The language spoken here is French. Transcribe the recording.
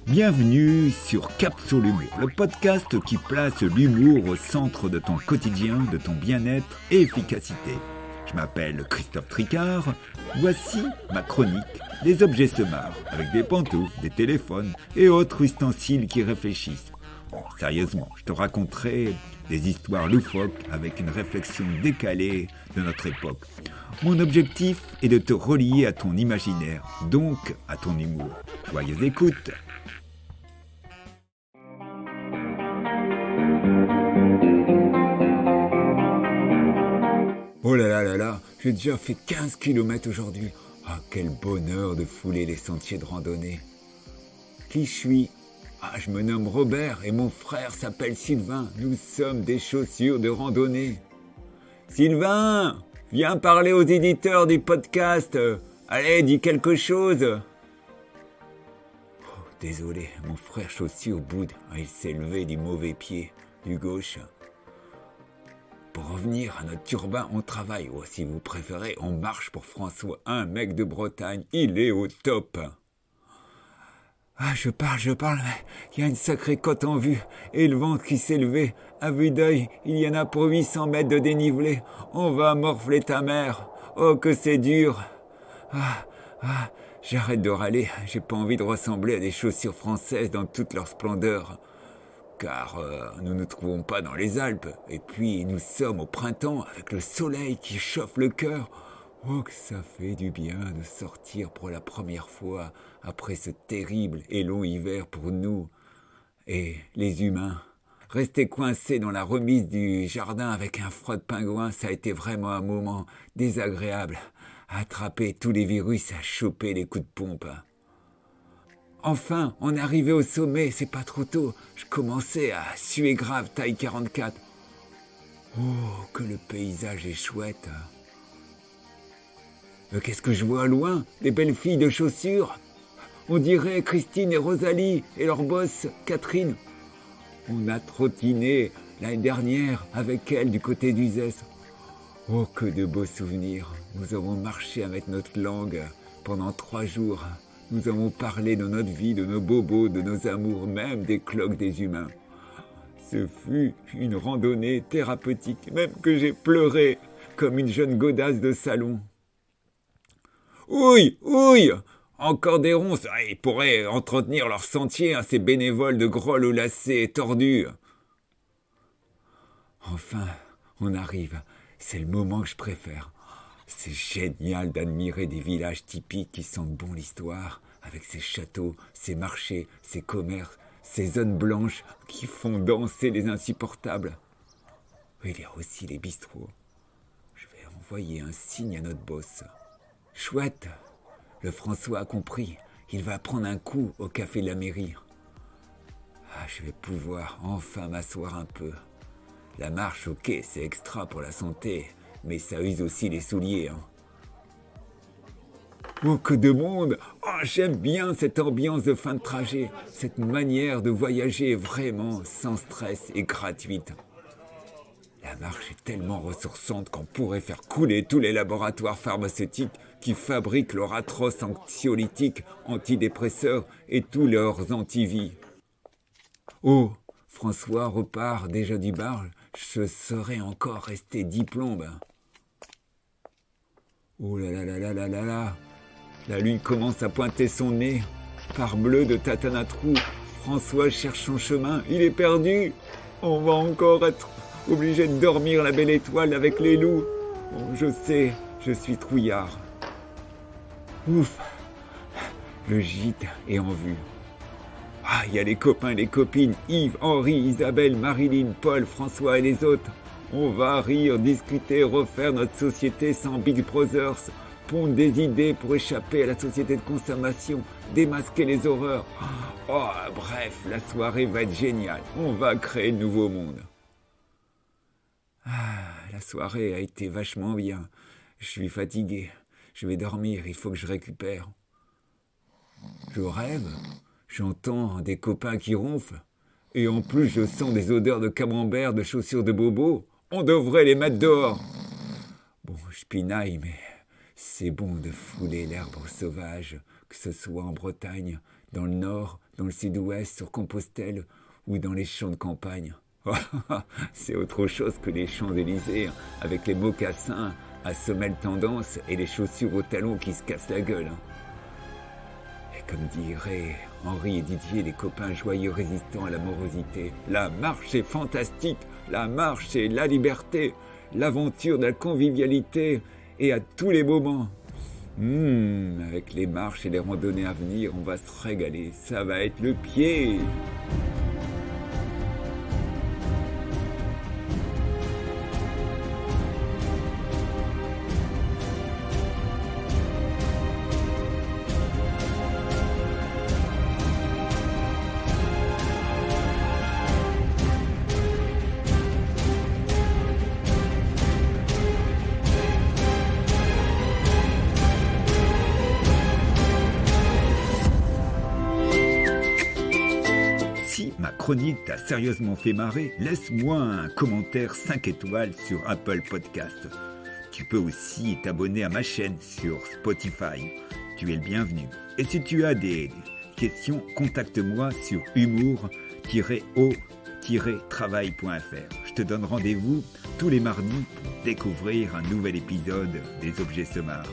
Bienvenue sur Cap sur l'humour, le podcast qui place l'humour au centre de ton quotidien, de ton bien-être et efficacité. Je m'appelle Christophe Tricard, voici ma chronique des objets se marrent, avec des pantoufles, des téléphones et autres ustensiles qui réfléchissent. Bon, sérieusement, je te raconterai des histoires loufoques avec une réflexion décalée de notre époque. Mon objectif est de te relier à ton imaginaire, donc à ton humour. Joyeuse écoute! Oh là là là là, j'ai déjà fait 15 km aujourd'hui. Ah, quel bonheur de fouler les sentiers de randonnée. Qui je suis ? Ah, je me nomme Robert et mon frère s'appelle Sylvain. Nous sommes des chaussures de randonnée. Sylvain, viens parler aux éditeurs du podcast. Allez, dis quelque chose. Oh, désolé, mon frère chaussure boude. Ah, il s'est levé du mauvais pied, du gauche. Pour revenir à notre turbin, on travaille, ou si vous préférez, on marche pour François, un mec de Bretagne, il est au top. Ah, je parle, mais il y a une sacrée côte en vue, et le vent qui s'est levé, à vue d'œil, il y en a pour 800 mètres de dénivelé, on va morfler ta mère, oh que c'est dur. J'arrête de râler, j'ai pas envie de ressembler à des chaussures françaises dans toute leur splendeur. Car nous ne trouvons pas dans les Alpes. Et puis nous sommes au printemps avec le soleil qui chauffe le cœur. Oh que ça fait du bien de sortir pour la première fois après ce terrible et long hiver pour nous. Et les humains, rester coincés dans la remise du jardin avec un froid de pingouin, ça a été vraiment un moment désagréable. À attraper tous les virus, à choper les coups de pompe. Enfin, on est arrivé au sommet, c'est pas trop tôt. Je commençais à suer grave, taille 44. Oh, que le paysage est chouette. Qu'est-ce que je vois loin ? Des belles filles de chaussures ? On dirait Christine et Rosalie et leur boss, Catherine. On a trottiné l'année dernière avec elles du côté d'Uzès. Oh, que de beaux souvenirs. Nous avons marché avec notre langue pendant 3 jours. Nous avons parlé de notre vie, de nos bobos, de nos amours, même des cloques des humains. Ce fut une randonnée thérapeutique, même que j'ai pleuré comme une jeune godasse de salon. Ouille, encore des ronces, ils pourraient entretenir leur sentier, ces bénévoles de grolles aux lacets tordus. Enfin, on arrive, c'est le moment que je préfère. C'est génial d'admirer des villages typiques qui sentent bon l'histoire, avec ses châteaux, ses marchés, ses commerces, ses zones blanches qui font danser les insupportables. Il y a aussi les bistrots. Je vais envoyer un signe à notre boss. Chouette, le François a compris, il va prendre un coup au café de la mairie. Je vais pouvoir enfin m'asseoir un peu. La marche, ok, c'est extra pour la santé, mais ça use aussi les souliers. Oh, que de monde! Oh, j'aime bien cette ambiance de fin de trajet. Cette manière de voyager vraiment sans stress et gratuite. La marche est tellement ressourçante qu'on pourrait faire couler tous les laboratoires pharmaceutiques qui fabriquent leurs atroces anxiolytiques, antidépresseurs et tous leurs antivies. Oh, François repart déjà du bar. Je serais encore resté 10 plombes. Oh là là là là là là là. La lune commence à pointer son nez. Parbleu de Tatanatrou, François cherche son chemin. Il est perdu. On va encore être obligé de dormir la belle étoile avec les loups. Oh, je sais, je suis trouillard. Ouf, le gîte est en vue. Il y a les copains et les copines, Yves, Henri, Isabelle, Marilyn, Paul, François et les autres. On va rire, discuter, refaire notre société sans Big Brothers, pondre des idées pour échapper à la société de consommation, démasquer les horreurs. Bref, la soirée va être géniale. On va créer le nouveau monde. La soirée a été vachement bien. Je suis fatigué. Je vais dormir, il faut que je récupère. Je rêve. J'entends des copains qui ronflent. Et en plus, je sens des odeurs de camembert, de chaussures de bobo. On devrait les mettre dehors. Bon, je pinaille, mais c'est bon de fouler l'herbe sauvage, que ce soit en Bretagne, dans le nord, dans le sud-ouest, sur Compostelle ou dans les champs de campagne. C'est autre chose que les Champs-Élysées, avec les mocassins à semelle tendance et les chaussures aux talons qui se cassent la gueule. Et comme diraient Henri et Didier, les copains joyeux résistants à la morosité, la marche est fantastique, la marche c'est la liberté, l'aventure de la convivialité et à tous les moments. Avec les marches et les randonnées à venir, on va se régaler, ça va être le pied. Si ma chronique t'a sérieusement fait marrer, laisse-moi un commentaire 5 étoiles sur Apple Podcast. Tu peux aussi t'abonner à ma chaîne sur Spotify. Tu es le bienvenu. Et si tu as des questions, contacte-moi sur humour-o-travail.fr. Je te donne rendez-vous tous les mardis pour découvrir un nouvel épisode des Objets Sommaires.